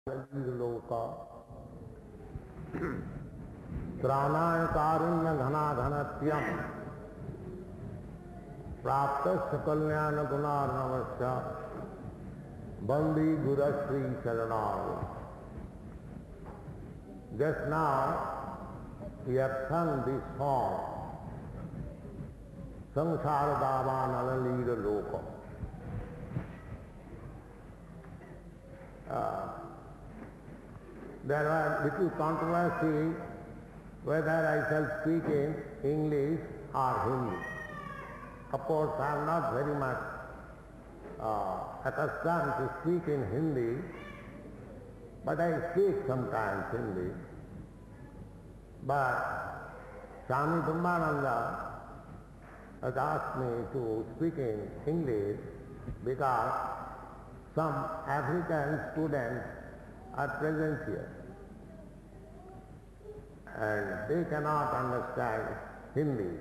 लोका त्राणाय कारुण्य घनाघनत्यम प्राप्त कल्याण गुणार्णवस्य बंदी गुरश्री शरणाय. Just now we have sung this song, Samsara Davanala Lira Loka. There was little controversy whether I shall speak in English or Hindi. Of course, I am not very much accustomed to speak in Hindi, but I speak sometimes Hindi. But Swami Brahmananda has asked me to speak in English because some African students are present here and they cannot understand Hindi.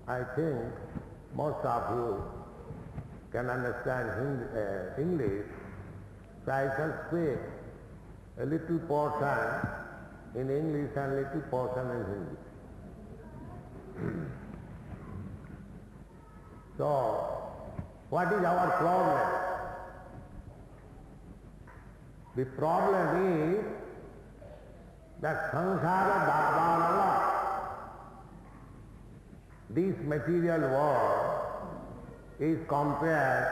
I think most of you can understand English, so I shall speak a little portion in English and little portion in Hindi. So, what is our problem? The problem is that samsara davanala, this material world, is compared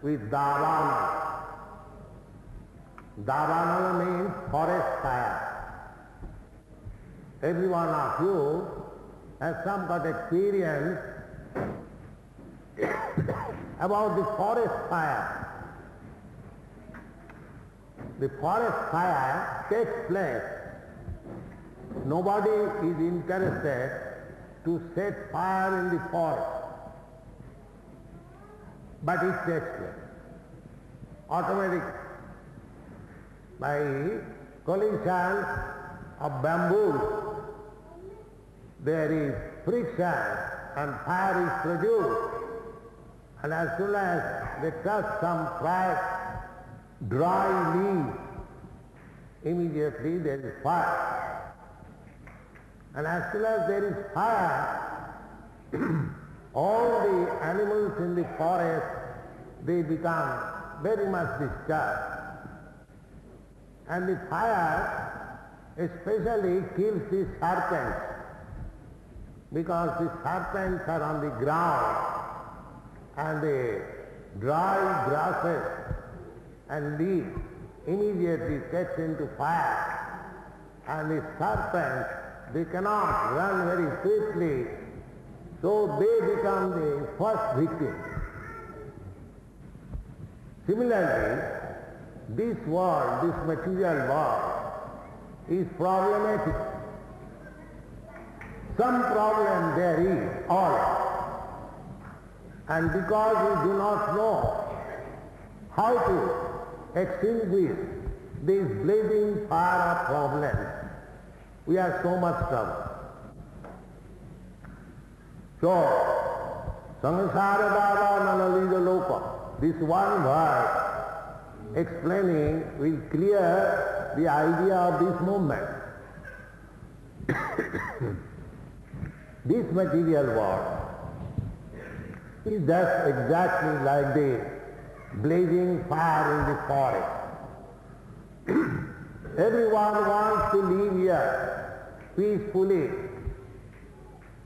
with davana. Davanala means forest fire. Every one of you has some kind of experience about the forest fire. The forest fire takes place. Nobody is interested to set fire in the forest, but it takes place automatically by collision of bamboo. There is friction and fire is produced, and as soon as they touch some dry leaves, immediately there is fire. And as soon as there is fire, all the animals in the forest, they become very much disturbed. And the fire especially kills the serpents, because the serpents are on the ground and the dry grasses and leaves immediately sets into fire, and the serpents, they cannot run very swiftly, so they become the first victim. Similarly, this world, this material world, is problematic. Some problem there is, all. And because we do not know how to extinguish this blazing fire of problems, we have so much trouble. So, samsara davanala lira loka, this one verse explaining will clear the idea of this movement. This material world is just exactly like the blazing fire in the forest. Everyone wants to live here peacefully,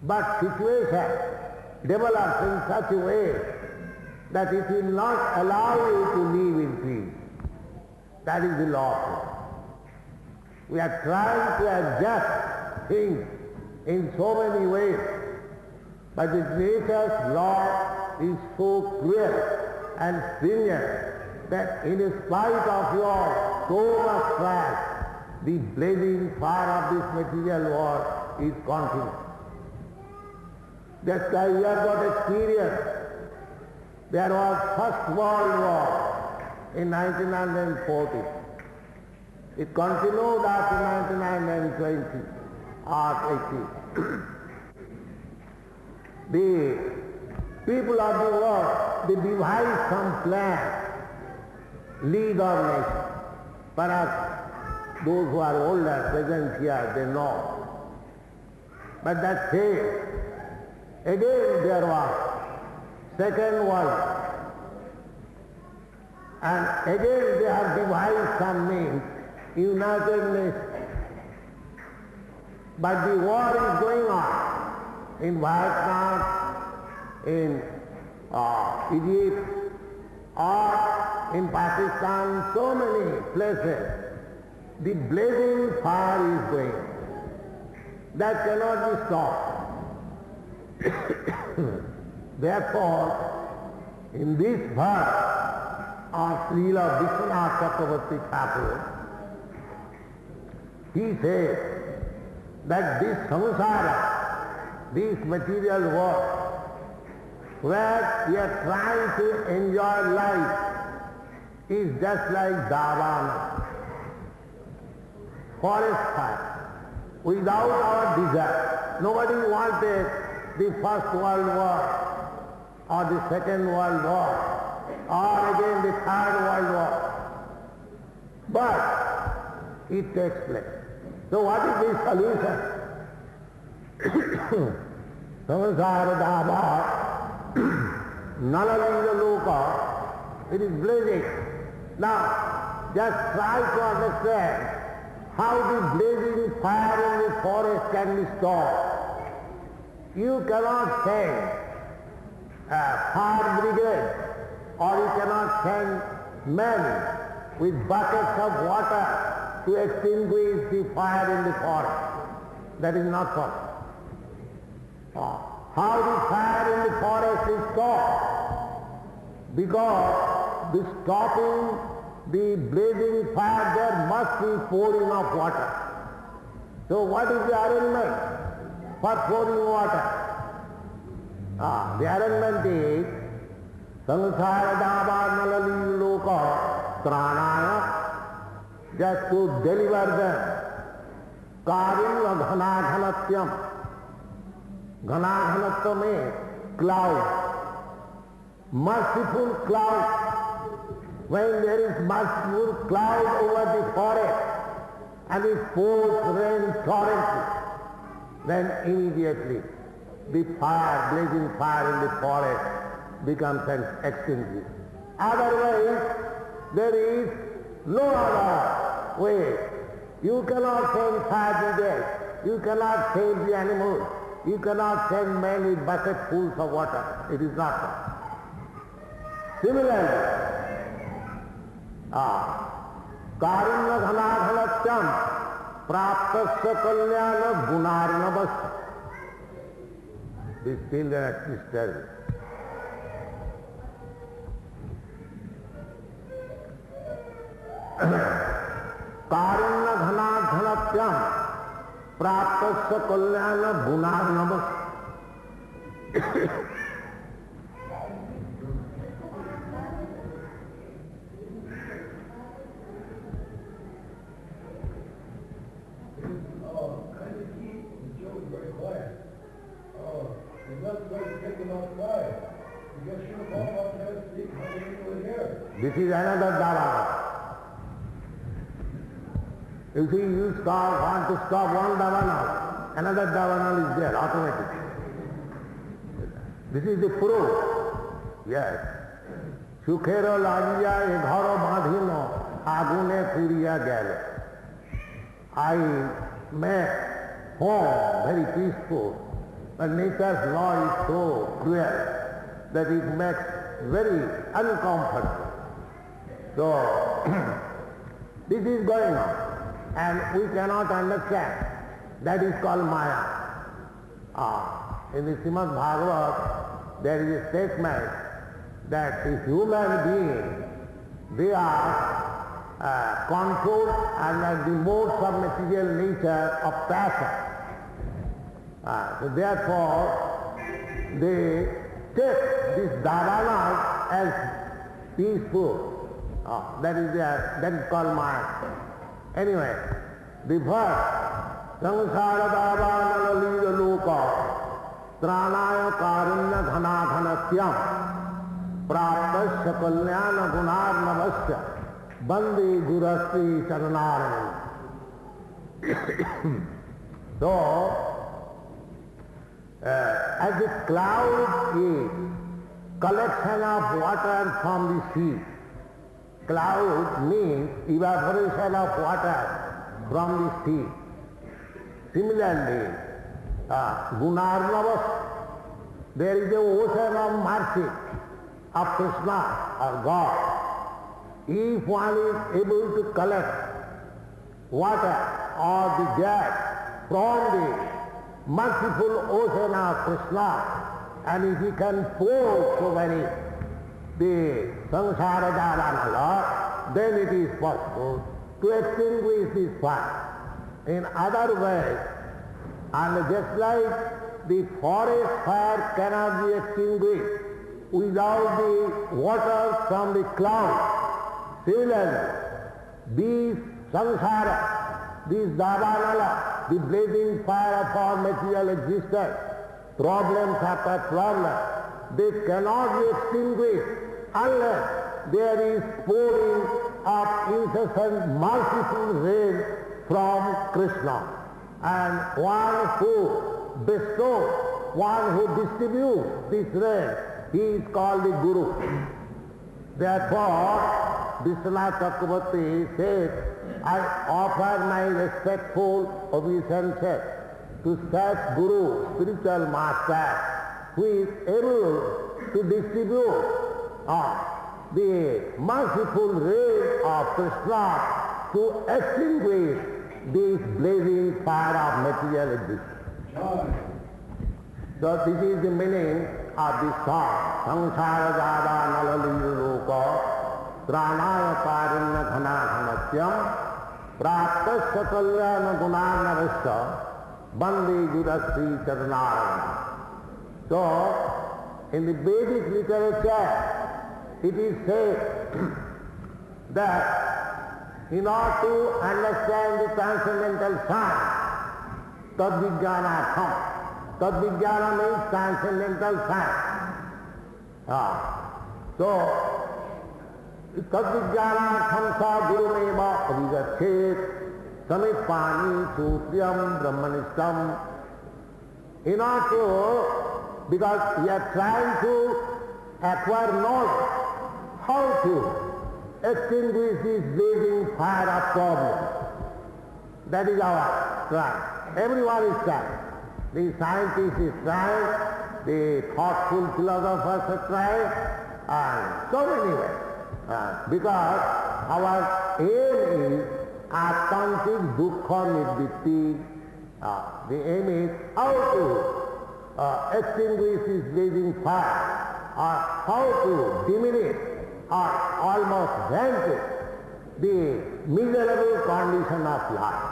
but situation develops in such a way that it will not allow you to live in peace. That is the law. We are trying to adjust things in so many ways, but the nature's law is so cruel and stringent that in spite of your so much try, the blazing fire of this material world is continuous. That's why we have got experience. There was First World War in 1940. It continued after 1920 or 80. The people of the world, they devised some plan league of nations. Perhaps those who are older, present here, they know. But that failed. Again there was Second World. And again they have devised some means, United Nations. But the war is going on in Vietnam, in Egypt, or in Pakistan, so many places. The blazing fire is going. That cannot be stopped. Therefore, in this verse of Srila Prabhupada Thakur, he says that this samsara, this material world, where we are trying to enjoy life, is just like Davana, forest fire. Without our desire, nobody wanted the First World War, or the Second World War, or again the Third World War. But it takes place. So what is the solution? Samsara dava, nalalila loka, it is blazing. Now, just try to understand how the blazing fire in the forest can be stopped. You cannot send a fire brigade, or you cannot send men with buckets of water to extinguish the fire in the forest. That is not possible. How the fire in the forest is stopped? Because the stopping the blazing fire, there must be pouring of water. So what is the arrangement for pouring water? The arrangement is samsara dava nalali loka tranaya, just to deliver them. Karim ghanaganatyam. Ghanaghanatva means cloud. Merciful cloud. When there is merciful cloud over the forest and it pours rain torrently, then immediately the fire, blazing fire in the forest becomes extinguished. Otherwise, there is no other way. You cannot send fire brigade, you cannot save the animals, you cannot send men with bucketfuls of water. It is not possible. Similarly, Karunya ghanaghanathyam praptasya kalyana gunarnavasya. These children at this service. Karunya ghanaghanathyam praptasya kalyana gunarnavasya. This is another dava. You see, you want to stop one davanal, another davanal is there automatically. This is the proof. Yes. Sukhero lagiya e gharo badhino agune puriya gale. I make home very peaceful, but nature's law is so cruel that it makes very uncomfortable. So, this is going on, and we cannot understand. That is called Maya. In the Srimad Bhagavad, there is a statement that the human beings, they are controlled under the modes of material nature of passion. So therefore, they take this dharana as peaceful. That is called Maya. Anyway, the verse, samsara dharana lalila loka tranaya karunya ghana ghanatyam praptasya kalyana gunarnavasya. Bande Gurastri Charanarana. So, as the cloud is collection of water from the sea, cloud means evaporation of water from the sea. Similarly, Gunarnavas, there is the ocean of mercy of Krishna or God. If one is able to collect water or the gas from the merciful ocean of Krishna, and if he can pour so many the samsara jalanala, then it is possible to extinguish this fire. In other words, and just like the forest fire cannot be extinguished without the water from the cloud, similarly, these samsara, these davanala, the blazing fire of our material existence, problems after problems, they cannot be extinguished unless there is pouring of incessant merciful rain from Krishna. And one who bestows, one who distributes this rain, he is called the Guru. Therefore, Srila Prabhupada says, I offer my respectful obeisances to such Guru, spiritual master, who is able to distribute the merciful rain of Krishna to extinguish this blazing fire of material existence. So this is the meaning of this song. Samsara jada nalaliru loka tranaya parinya khana khanatyam praptasya kalyana gunarnavasya bande gurastri charanarana. So, in the Vedic literature, it is said that in order to understand the transcendental science, Tadvijnanatham, Tadvijnana means transcendental science. So, Tadvijnanatham sa gurumeva avigachet samipani sutryam brahmanishtam. In order to, because we are trying to acquire knowledge, how to extinguish this blazing fire of problems. That is our try. Everyone is trying. The scientist is trying, the thoughtful philosophers are trying, and so many ways. Because our aim is atantik dukkha nidvitti. The aim is how to extinguish this blazing fire, or how to diminish or almost vanquish the miserable condition of life.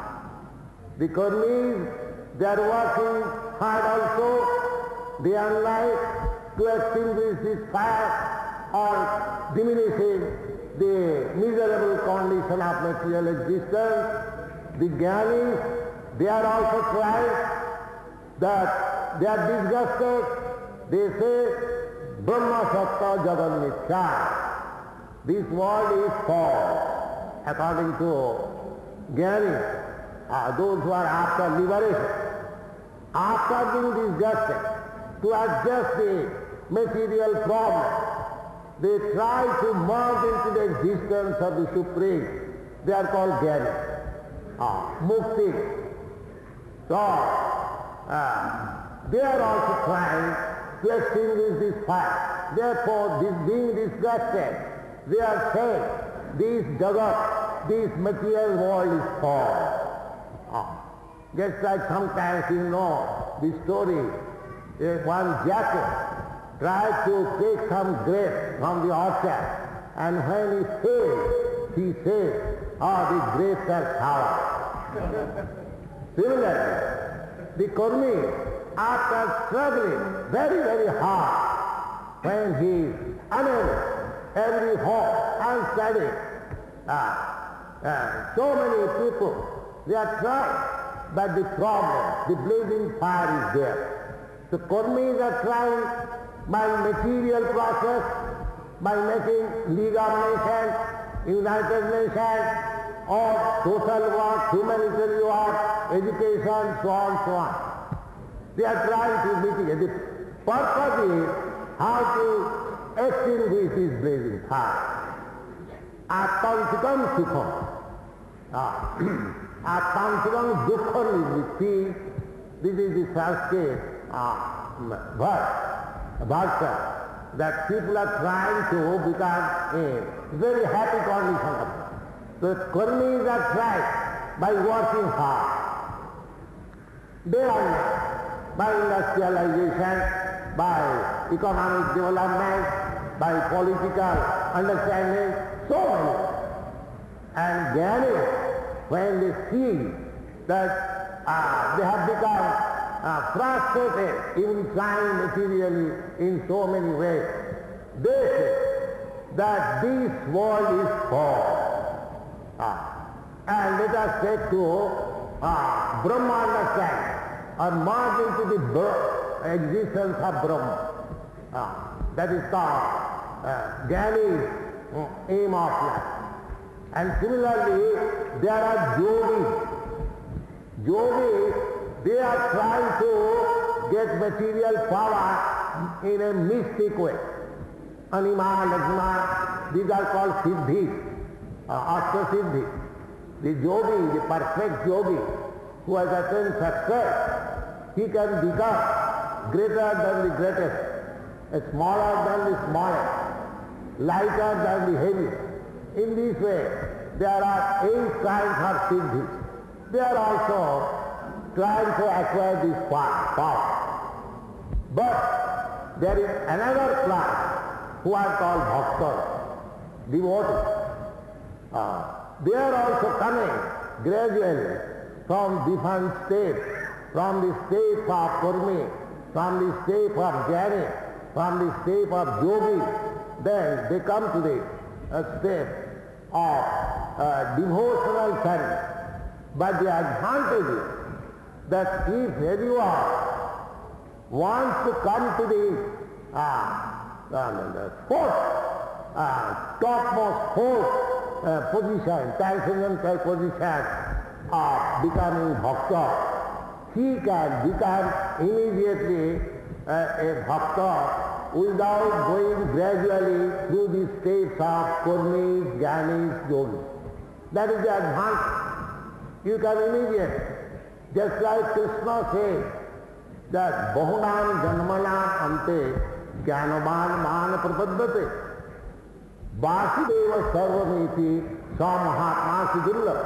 The Karmis, they are working hard also, day and night, to extinguish this fire or diminishing the miserable condition of material existence. The Jnanis, they are also trying, that they are disgusted. They say, Brahma Satta Jagan Mithya. This world is false, according to Jnanis, those who are after liberation. After being disgusted, to adjust the material problem, they try to merge into the existence of the Supreme. They are called Jnanis, Mukti. So, they are also trying to extinguish this fire. Therefore, this being disgusted, they are saying, this jagat, this material world is false. Just like sometimes you know the story, one jackal tried to take some grapes from the orchard, and when he failed, he said, the grapes are sour. Similarly, the Kurmi, after struggling very, very hard, when he is unable, every hope, unsteady, so many people, they are trying, but the problem, the blazing fire is there. The Kurmis are trying by material process, by making legal nations, United Nations, or social work, humanitarian work, education, so on, so on. They are trying to mitigate. The purpose is how to extinguish this blazing fire. Aṣṭaṃ sukham. Aṣṭaṃ dukkham is the peace. This is the Sanskrit version that people are trying to become a very happy condition of life. So karmis are trying by working hard. Day and night, by industrialization, by economic development, by political understanding, so many. And Jnanis, when they see that they have become frustrated, even trying materially in so many ways, they say that this world is false. And let us take to Brahmanda science or merge into the existence of Brahma. That is called Jnani's aim of life. And similarly, there are yogis. Yogis, they are trying to get material power in a mystic way. Anima, Lakshma, these are called siddhis, aṣṭasiddhi. The yogi, the perfect yogi, who has attained success, he can become greater than the greatest, smaller than the smallest, lighter than the heaviest. In this way, there are 8 kinds of siddhis. They are also trying to acquire this power. But there is another class who are called bhaktas, devotees. They are also coming gradually from different states, from the state of Kurmi, from the state of Jnani, from the state of Yogi. Then they come to the state of devotional service. But the advantage is that if anyone wants to come to the topmost position, transcendental position of becoming bhakta, he can become immediately a bhakta without going gradually through the states of kurmis, jnanis, yogis. That is the advantage. You can immediately, just like Krishna says, that bahunam janmanam ante jnanavan man prapaddate. Vasudeva sarvamiti samahatma sudurlabh.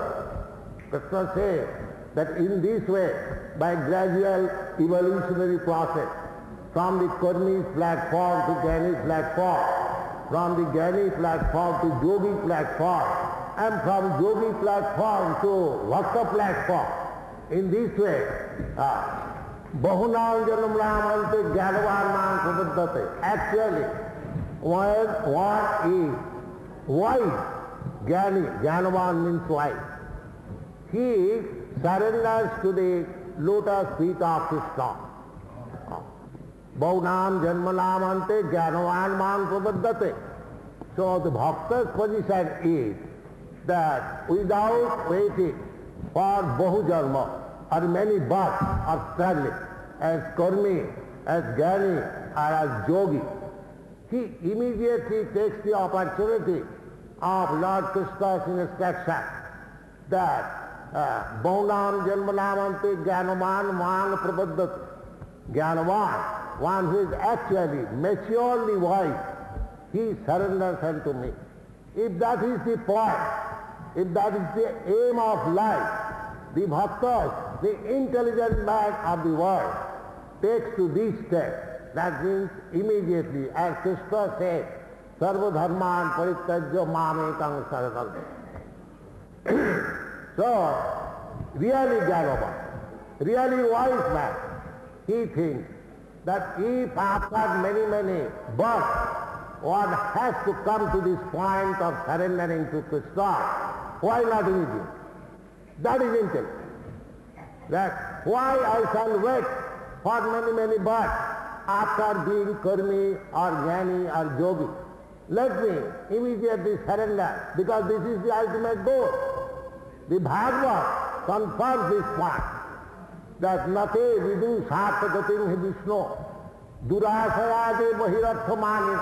Krishna says that in this way, by gradual evolutionary process, from the Kurmi platform to Jnani platform, from the Jnani platform to Yogi platform, and from Yogi platform to Bhakta platform, in this way, bahunam janmanam ante jnanavan man prapaddate. Actually, one is wise. Jnani, Jnanavan means wise. He surrenders to the lotus feet of Krishna. Bahunam janmanam ante jnanavan man prapaddate. So the bhakta's position is that without waiting for bahu janma or many births of struggling as Kurmi, as Jnani, or as Yogi, he immediately takes the opportunity of Lord Krishna's instruction that bahunam janmanam ante jnanavan man prapaddate. Jnanavan, one who is actually maturely wise, he surrenders unto me. If that is the point, if that is the aim of life, the bhaktas, the intelligent man of the world, takes to this step. That means immediately, as Krishna said, sarva dharman parityajya mamekam saranam. So, really Jnanavan, really wise man, he thinks that if after many births, one has to come to this point of surrendering to Krishna, why not immediately? That is intelligence. That why I shall wait for many births after being Kurmi or Jnani or Yogi. let me immediately surrender, because this is the ultimate goal. The Bhagavad confirms this point, that nate vidu sattagatim hi Vishnu durasayade bahirarthamani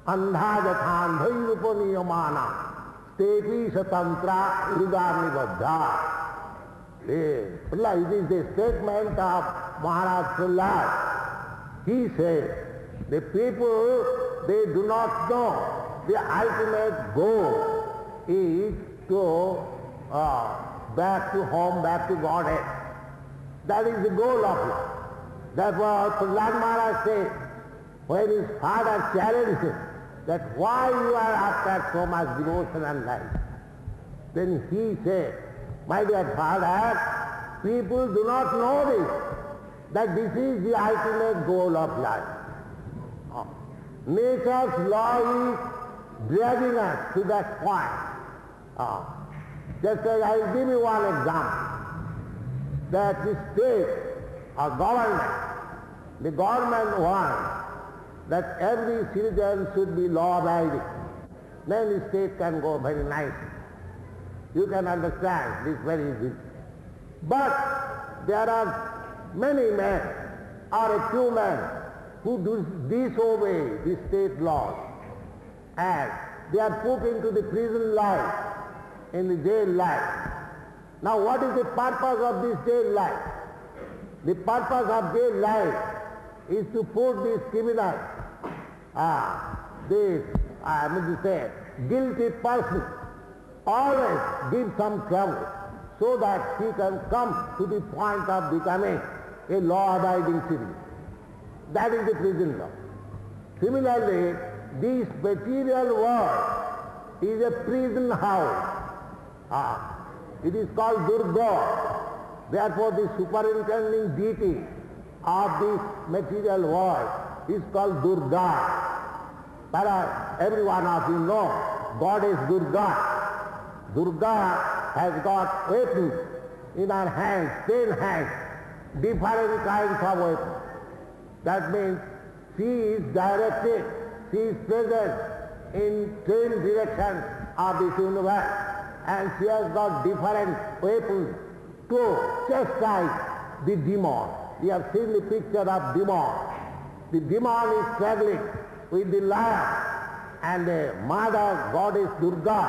andhajathandhairupaniyamanam tepi satantra urugami baddha. It is the statement of Maharaj Prahlad. He says, the people, they do not know the ultimate goal is to back to home, back to Godhead. That is the goal of life. That's what Prahlad Maharaj said when his father challenged him that why you are after so much devotion and life. Then he said, my dear father, people do not know this, that this is the ultimate goal of life. Nature's law is dragging us to that point. Just as I will give you one example, that the state or government, the government wants that every citizen should be law-abiding. Then the state can go very nicely. You can understand this very easily. But there are many men or a few men who disobey the state laws, and they are put into the prison life, in the jail life. Now what is the purpose of this jail life? The purpose of jail life is to put these criminals, guilty person, always give some trouble so that he can come to the point of becoming a law-abiding citizen. That is the prison law. Similarly, this material world is a prison house. It is called Durga. Therefore, the superintending deity of this material world is called Durga. Every one of you know Goddess Durga. Durga has got weapons in her hands, 10 hands, different kinds of weapons. That means she is directed, she is present in 10 directions of this universe, and she has got different weapons to chastise the demon. We have seen the picture of demon. The demon is struggling with the lion, and the mother goddess Durga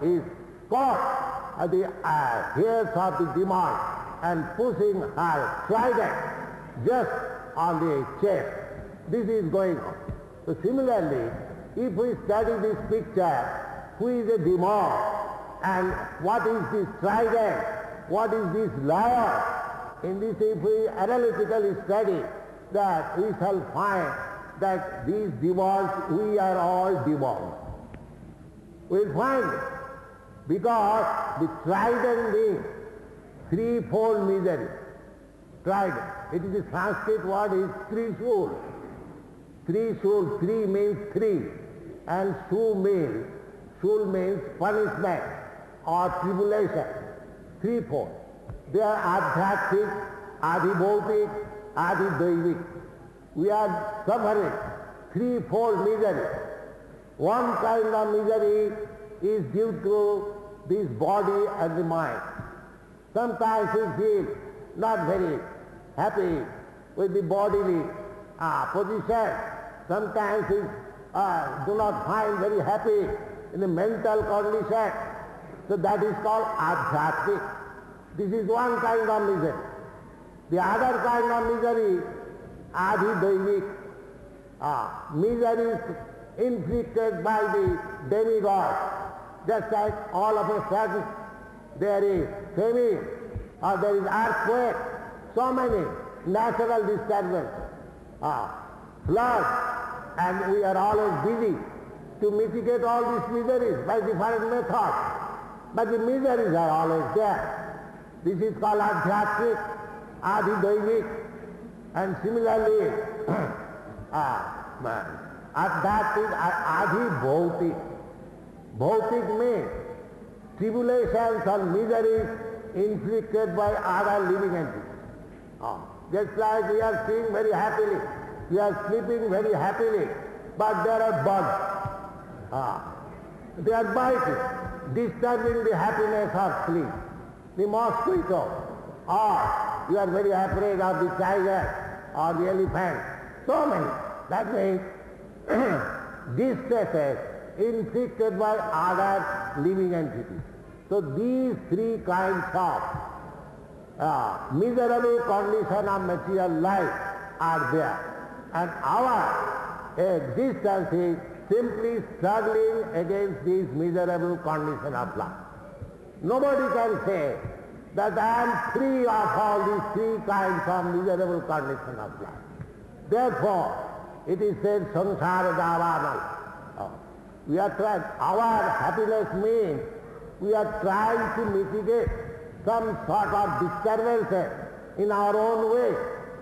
is caught at the hairs of the demon and pushing her trident just on the chest. This is going on. So similarly, if we study this picture, who is a demon and what is this trident, what is this lion, in this if we analytically study, that we shall find that these demons, we are all demons. We'll find it. Because the trident means threefold misery. Trident. It is the Sanskrit word is Trishul. Trishul, three means three. And shul means punishment or tribulation. Threefold. They are adhyatmic, adhibhautik, adhidaivik. We are suffering threefold misery. One kind of misery is due to this body and the mind. Sometimes we feel not very happy with the bodily position. Sometimes we do not find very happy in the mental condition. So that is called adhyatmic. This is one kind of misery. The other kind of misery, adhidaivik, misery inflicted by the demigod. Just like all of a sudden there is famine or there is earthquake, so many natural disturbances, floods, and we are always busy to mitigate all these miseries by different methods. But the miseries are always there. This is called adhyatmic, adhidaivik, and similarly adhyatmic, adhibhautik. Bhautik means tribulations or miseries inflicted by other living entities. Just like we are seeing very happily, we are sleeping very happily, but there are bugs. They are biting, disturbing the happiness of sleep. The mosquito, or you are very afraid of the tiger or the elephant. So many. That means distresses inflicted by other living entities. So these three kinds of miserable condition of material life are there. And our existence is simply struggling against this miserable condition of life. Nobody can say that I am free of all these three kinds of miserable condition of life. Therefore, it is said, samsara davanam. We are trying, our happiness means we are trying to mitigate some sort of disturbances in our own way,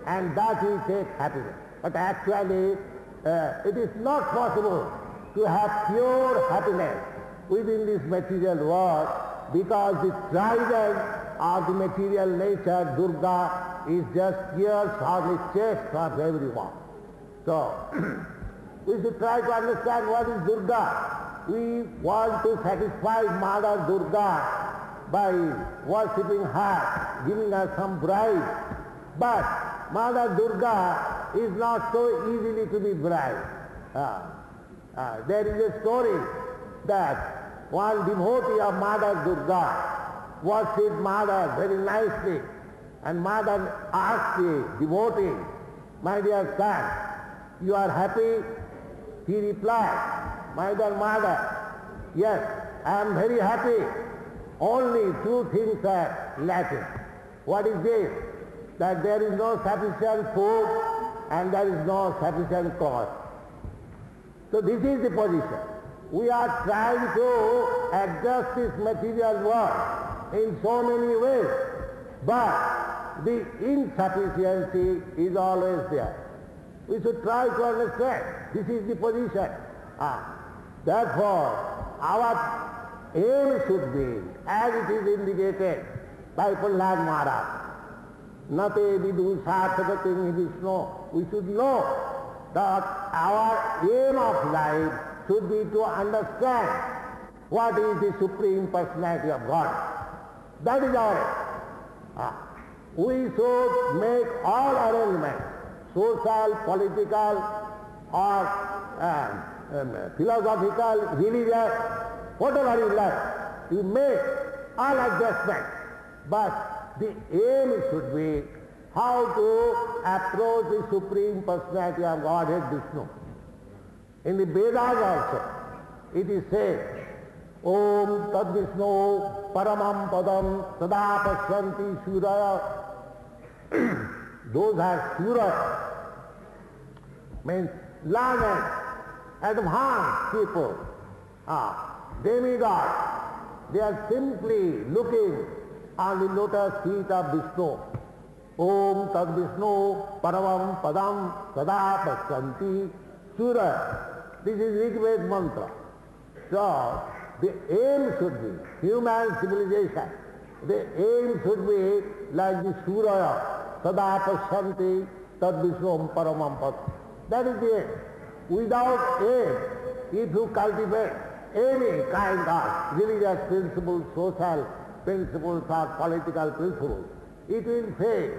and that we take happiness. But actually, it is not possible to have pure happiness within this material world, because the trident of the material nature, Durga, is just pierced on the chest of everyone. So, we should try to understand what is Durga. We want to satisfy Mother Durga by worshipping her, giving her some bribes. But Mother Durga is not so easily to be bribed. There is a story that one devotee of Mother Durga worshipped Mother very nicely, and Mother asked the devotee, "My dear son, you are happy?" He replied, "My dear mother, yes, I am very happy. Only two things are lacking." What is this? That there is no sufficient food and there is no sufficient cloth. So this is the position. We are trying to adjust this material world in so many ways, but the insufficiency is always there. We should try to understand this is the position. Therefore, our aim should be, as it is indicated by Prahlad Maharaj, Nate vidu sarthakatim Vishnu. We should know that our aim of life should be to understand what is the Supreme Personality of God. That is our aim. We should make all arrangements, social, political, or philosophical, religious, whatever you like. You make all adjustments, but the aim should be how to approach the Supreme Personality of Godhead, Vishnu. In the Vedas also, it is said, Om Tad Vishnu Paramam Padam Sada Pashyanti Suraya. Those are Suraya, means learned, advanced people, demigods. They are simply looking on the lotus feet of Vishnu. Om Tad Vishnu Paramam Padam Sada Pashyanti Suraya. This is Rigved mantra. So, the aim should be human civilization. The aim should be like the Suraya, Sada Pashyanti Tad Vishnu Paramam Padam. That is the aim. Without aim, if you cultivate any kind of religious principles, social principles or political principles, it will fail.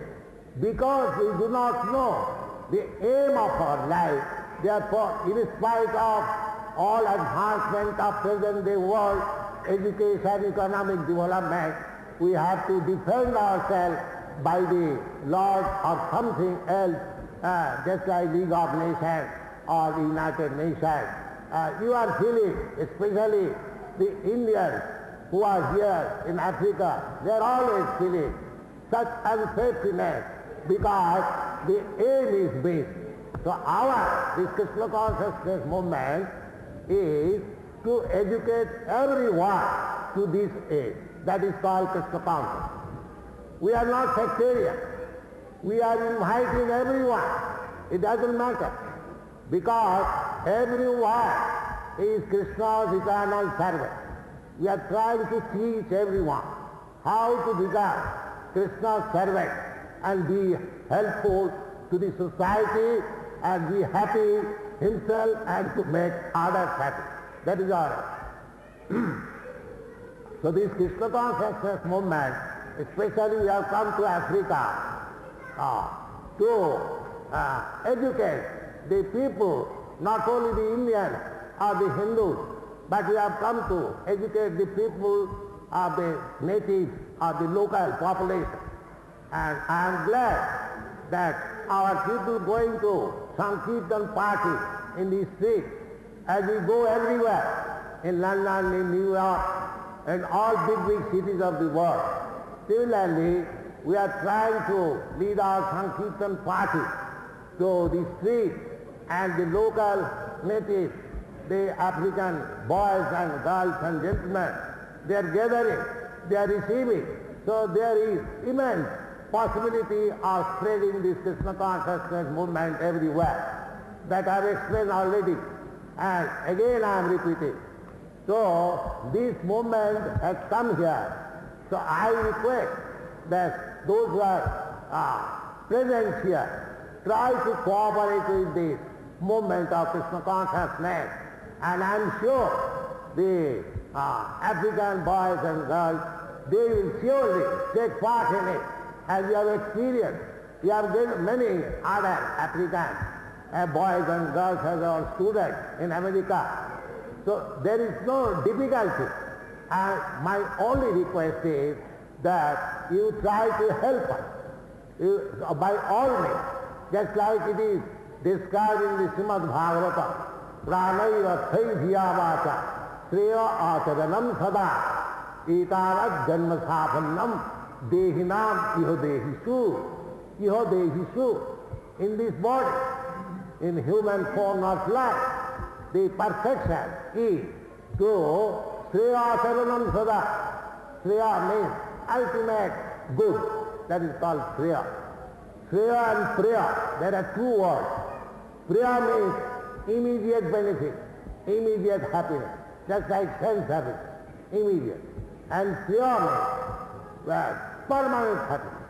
Because we do not know the aim of our life, therefore, in spite of all advancement of present day world, education, economic development, we have to defend ourselves by the laws of something else, just like League of Nations or the United Nations. You are feeling, especially the Indians who are here in Africa, they are always feeling such unsafetyness because the aim is big. So this Krishna consciousness movement is to educate everyone to this aim. That is called Krishna consciousness. We are not sectarian. We are inviting everyone. It doesn't matter. Because everyone is Krishna's eternal servant. We are trying to teach everyone how to become Krishna's servant and be helpful to the society and be happy himself and to make others happy. That is all. So this Krishna consciousness movement, especially we have come to Africa to educate the people, not only the Indians or the Hindus, but we have come to educate the people of the natives or the local population. And I am glad that our people going to Sankirtan parties in the street, as we go everywhere, in London, in New York, and all big cities of the world. Similarly, we are trying to lead our Sankirtan party to the street, and the local natives, the African boys and girls and gentlemen, they are gathering, they are receiving. So there is immense possibility of spreading this Krishna consciousness movement everywhere. That I have explained already, and again I am repeating. So this movement has come here. So I request that those who are present here try to cooperate with this movement of Krishna consciousness, and I am sure the African boys and girls, they will surely take part in it. As you have experienced, you have many other African boys and girls as our students in America. So there is no difficulty. And my only request is that you try to help us by all means, just like it is described in the Srimad Bhagavatam. Pranayrathai dhiyavacha sreya acharanam sada etavat janma safannam dehinam iho dehishu. In this body, in human form of life, the perfection is to sreya acharanam sada. Sreya means ultimate good. That is called sreya. Sreya and priya, there are two words. Priya means immediate benefit, immediate happiness, just like sense happiness, immediate. And sreya means permanent happiness.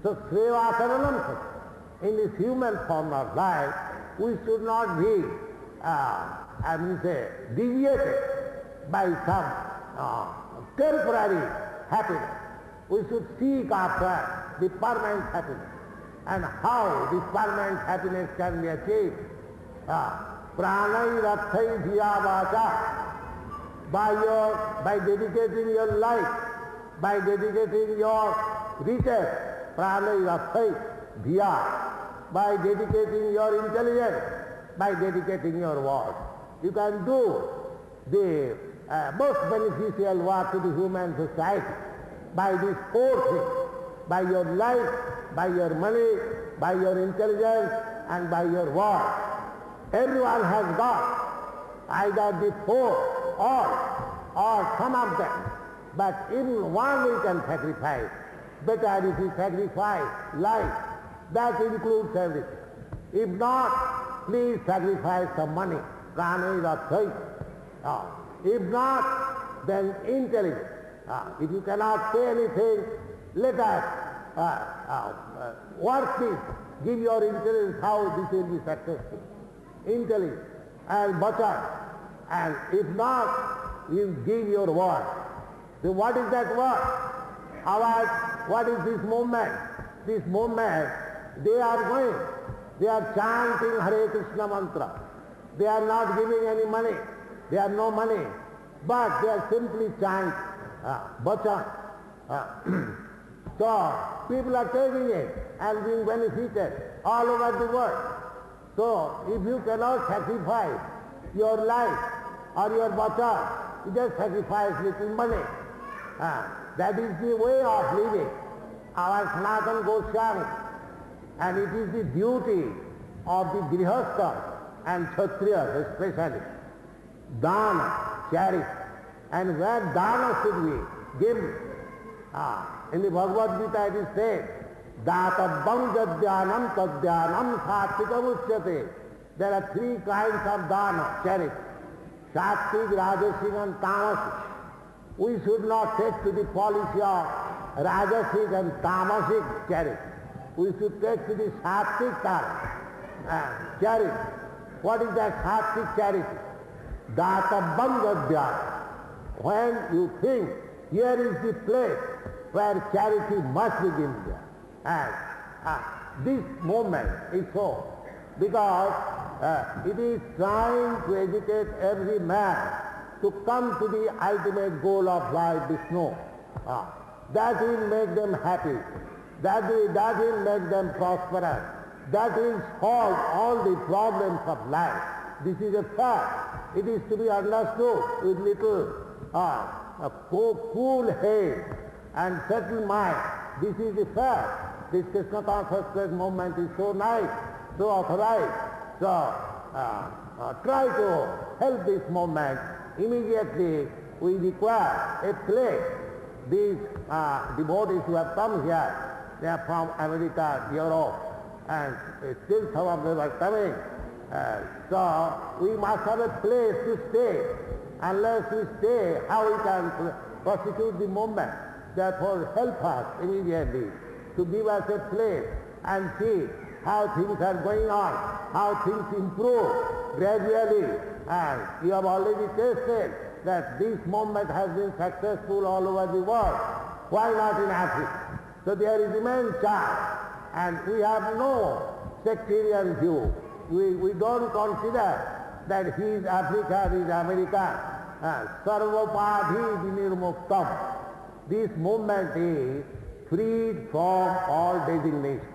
So sreya acharanam sada. In this human form of life, we should not be, deviated by some temporary happiness. We should seek after the permanent happiness. And how this permanent happiness can be achieved? Pranay rathai dhiyavacha. By dedicating your life, by dedicating your riches, pranay rathai dhiya. By dedicating your intelligence, by dedicating your work. You can do the most beneficial work to the human society by these four things, by your life, by your money, by your intelligence, and by your work. Everyone has got either the four or some of them, but even one we can sacrifice. Better if you sacrifice life, that includes everything. If not, please sacrifice some money. If not, then intelligence. If you cannot say anything, let us work this. Give your intelligence how this will be successful. Intelligence and butter. And if not, you give your word. So what is that word? What is this movement? This movement, they are chanting Hare Krishna mantra. They are not giving any money. They have no money. But they are simply chanting bhajan. So people are taking it and being benefited all over the world. So if you cannot sacrifice your life or your bhajan, you just sacrifice little money. That is the way of living. Our Sanatana Goswami. And it is the duty of the Grihastha and Kshatriyas especially. Dana, charity. And where dana should we give? In the Bhagavad Gita it is said, Databbam jadhyanam tadhyanam satvikam uchyate. There are three kinds of dana, charity. Sattvic, Rajasic and Tamasic. We should not take to the policy of Rajasic and Tamasic charity. We should take to the Sattvic charity. What is that Sattvic charity? Datavam Gadhyat. When you think, here is the place where charity must begin there. And this moment is so, because it is trying to educate every man to come to the ultimate goal of life, Vishnu. That will make them happy. That will make them prosperous. That will solve all the problems of life. This is a fact. It is to be understood with little cool head and settled mind. This is the fact. This Krishna consciousness movement is so nice, so authorized. So try to help this movement. Immediately we require a place. These devotees who have come here, they are from America, Europe, and still some of them are coming. So we must have a place to stay. Unless we stay, how we can prosecute the movement? Therefore help us immediately to give us a place and see how things are going on, how things improve gradually. And you have already tasted that this movement has been successful all over the world. Why not in Africa? So there is immense chance. And we have no sectarian view. We don't consider that he is African, he is American. Sarvapadhi vinirmuktam. This movement is freed from all designation.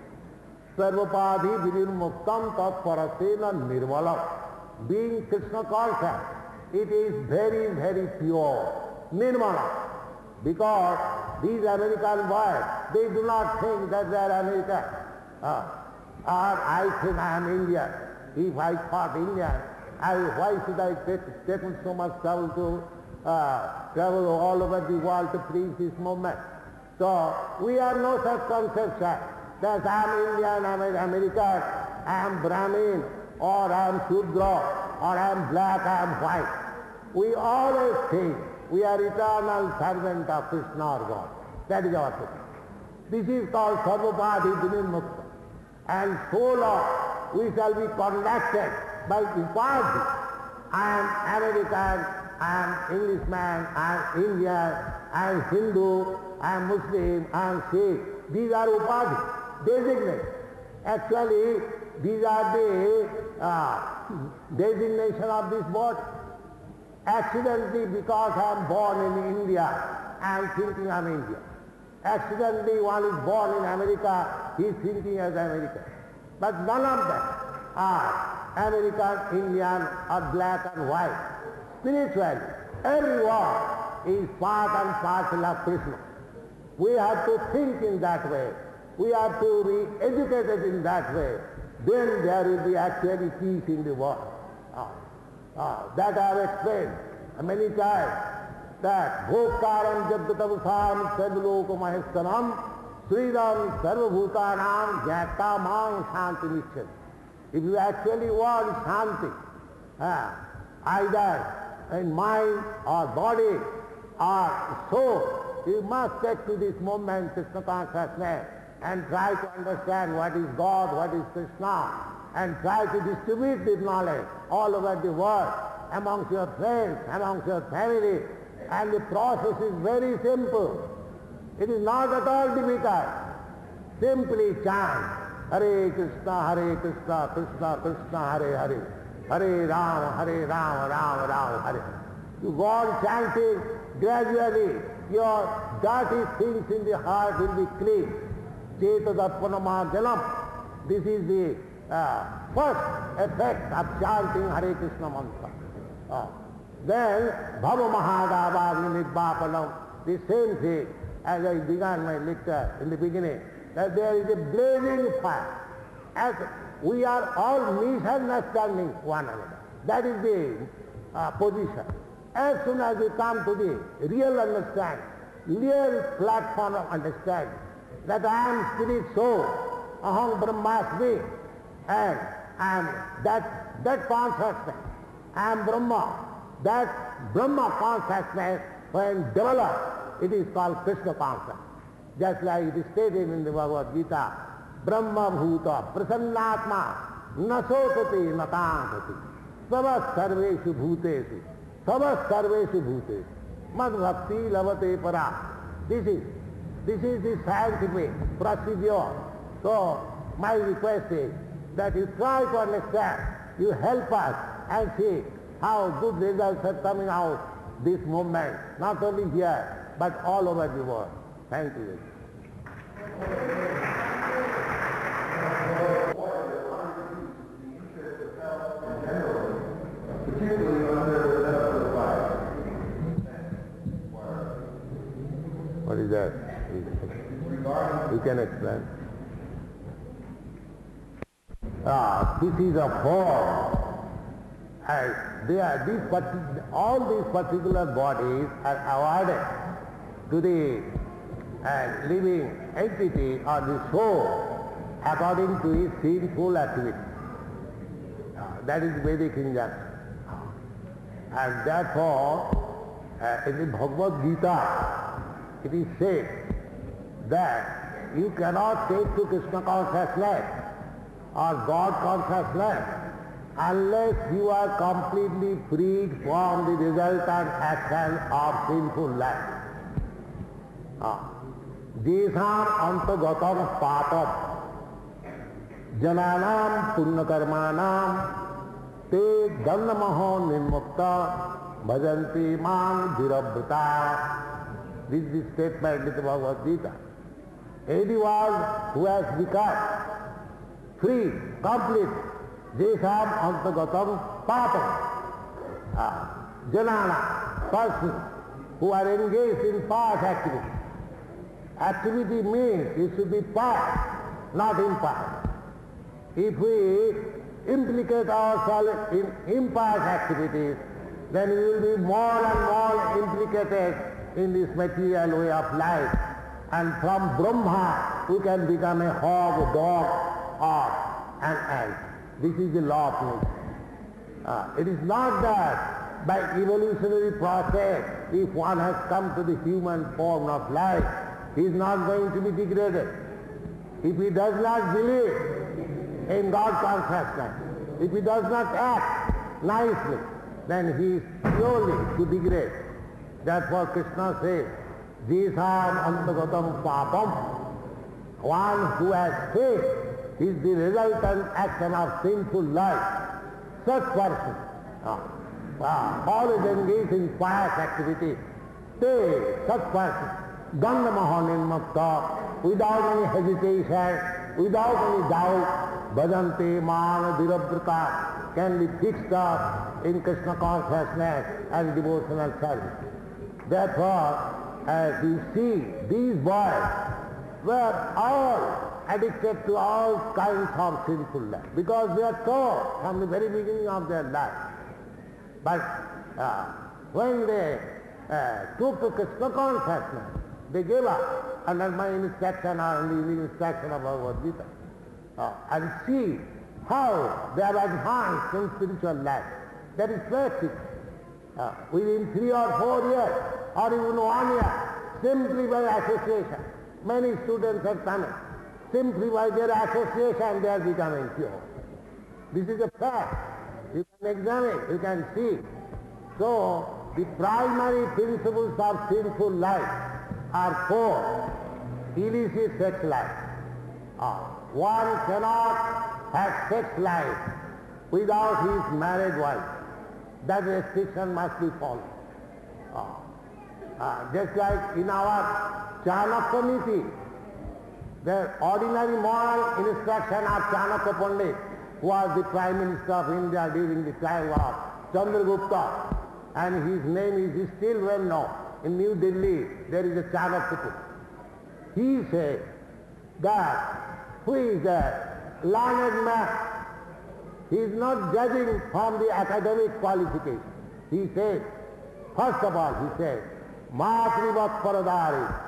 Sarvapadhi vinirmuktam tat parasena nirvalam. Being Krishna conscious, it is very, very pure, nirmala. Because these American boys, they do not think that they are American. Or I think I am Indian. If I thought Indian, why should I take so much trouble to travel all over the world to preach this movement? So we have no such conception that I am Indian, I am American, I am Brahmin, or I am Shudra, or I am black, I am white. We always think we are eternal servant of Krishna or God. That is our thing. This is called Sarvapadhi Vinirmukta. And so long we shall be conducted by Upadhi. I am American, I am Englishman, I am Indian, I am Hindu, I am Muslim, I am Sikh. These are Upadhi, designate. Actually, these are the designation of this body. Accidentally, because I am born in India, I am thinking I am Indian. Accidentally, one is born in America, he is thinking as American. But none of them are American, Indian, or black and white. Spiritually, everyone is part and parcel of Krishna. We have to think in that way. We have to be educated in that way. Then there will be actually peace in the world. That I have explained many times, that Bhokkaram Jabdatavasam Sarvaloka Maheskanam Sridam Sarvabhutanam Jyatamang Shanti Nichchati. If you actually want Shanti, either in mind or body or soul, you must take to this moment Krishna consciousness and try to understand what is God, what is Krishna, and try to distribute this knowledge all over the world, amongst your friends, amongst your family. And the process is very simple. It is not at all difficult. Simply chant, Hare Krishna, Krishna Krishna, Hare Hare, Hare Rama, Rama Rama, Hare. You go on chanting, gradually your dirty things in the heart will be clean. Chetadappanamarjanam. This is the first effect of chanting Hare Krishna mantra. Then Bhava Mahadavagni Nidvapanam, the same thing as I began my lecture in the beginning, that there is a blazing fire. As we are all misunderstanding one another. That is the position. As soon as we come to the real understanding, real platform of understanding, that I am spirit soul, aham brahmasmi, and I am that consciousness, I am Brahma. That Brahma consciousness, when developed, it is called Krishna consciousness. Just like it is stated in the Bhagavad Gita, Brahma bhuta prasannatma nasotati natantati. Sabas sarveshu bhuteshu. Sabas sarveshu bhuteshu. Mad bhakti lavate para. This is the scientific procedure. So my request is that you try to understand, you help us and see how good results are coming out this movement, not only here, but all over the world. Thank you. What is that? You can explain. This is a form. And all these particular bodies are awarded to the living entity or the soul according to his sinful activity. That is Vedic injunction. And therefore, in the Bhagavad Gita, it is said that you cannot take to Krishna consciousness or God consciousness unless you are completely freed from the resultant action of sinful life. Jesam antagatam papam jananam punyakarmanam te dandamaho nirmukta bhajanti man dhirabrata. This is the statement in the Bhagavad Gita. Anyone who has become free, complete, jesam antagatam papam, janana, persons who are engaged in past activity. Activity means it should be past, not in past. If we implicate ourselves in impast activities, then we will be more and more implicated in this material way of life. And from Brahma, we can become a hog, a dog, or an ant. This is the law of nature. It is not that by evolutionary process, if one has come to the human form of life, he is not going to be degraded. If he does not believe in God consciousness, if he does not act nicely, then he is surely to degrade. Therefore Krishna says, Jesam antagatam papam. One who has faith is the resultant action of sinful life. Such person, always engaged in pious activity, such person, dandamaho nirmukta, without any hesitation, without any doubt, bhajanti man dhirabrata, can be fixed up in Krishna consciousness and devotional service. Therefore, as you see, these boys were all addicted to all kinds of sinful life, because they are taught from the very beginning of their life. But when they took to Krishna consciousness, they gave up under my instruction or under the instruction of Bhagavad Gita, and see how they have advanced in spiritual life. That is practice. Within 3 or 4 years, or even 1 year, simply by association, many students are coming. Simply by their association, they are becoming pure. This is a fact. You can examine, you can see. So, the primary principles of sinful life are 4. Illicit sex life. One cannot have sex life without his married wife. That restriction must be followed. Just like in our Chanakya Niti, the ordinary moral instruction of Chanakya Pandit, who was the Prime Minister of India during the time of Chandragupta, and his name is still well known. In New Delhi, there is a Chanakya Pandit. He said that who is a learned man, he is not judging from the academic qualification. He said, first of all, he said, Matrivat Paradari,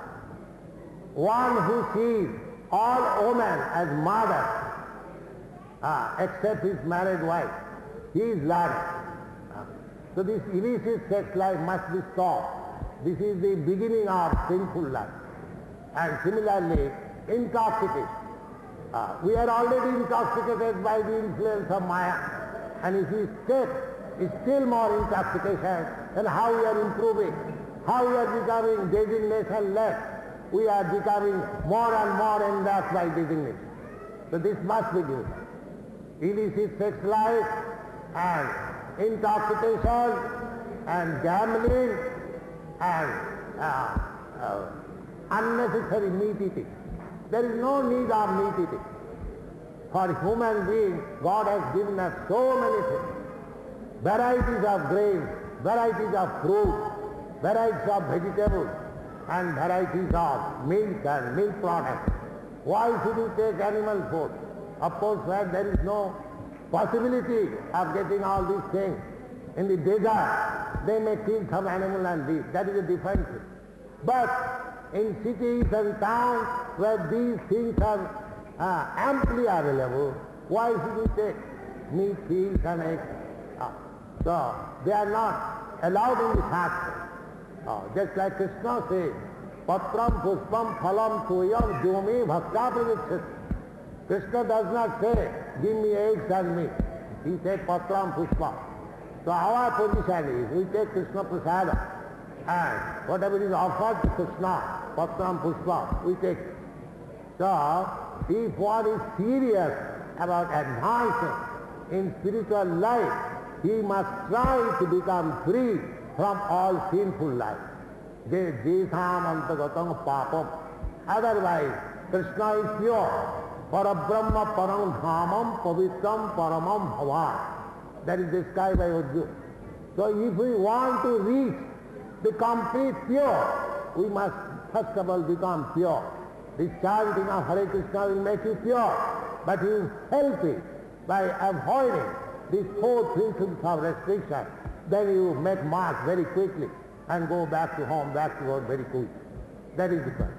one who sees all women as mothers, except his married wife, he is learned. So this illicit sex life must be stopped. This is the beginning of sinful life. And similarly, intoxication. We are already intoxicated by the influence of Maya. And if we take still more intoxication, and how we are improving, how we are becoming designation-less. We are becoming more and more enraptured by designation. So this must be given. Illicit sex life and intoxication and gambling and unnecessary meat eating. There is no need of meat eating. For human beings, God has given us so many things. Varieties of grains, varieties of fruit, varieties of vegetables, and varieties of milk and milk products. Why should you take animal food? Of course, where there is no possibility of getting all these things. In the desert, they may kill some animal and eat. That is a different thing. But in cities and towns where these things are amply available, why should we take meat, fish and eggs? So they are not allowed in the Shastra. Just like Krishna says, Patram puspam phalam tuyam jome bhakta pradikshati. Krishna does not say, give me eggs and meat. He said Patram puspam. So our position is, we take Krishna prasada, and whatever is offered to Krishna, Patram puspam, we take it. So if one is serious about advancing in spiritual life, he must try to become free from all sinful life. Jesam antagatam papam. Otherwise, Krishna is pure. Parabrahma param dhamam pavitram paramam bhavan. That is described by Urdu. So if we want to reach the complete pure, we must first of all become pure. This chanting of Hare Krishna will make you pure, but you help it by avoiding these four principles of restriction. Then you make mark very quickly and go back to home, back to work very quickly. That is the point.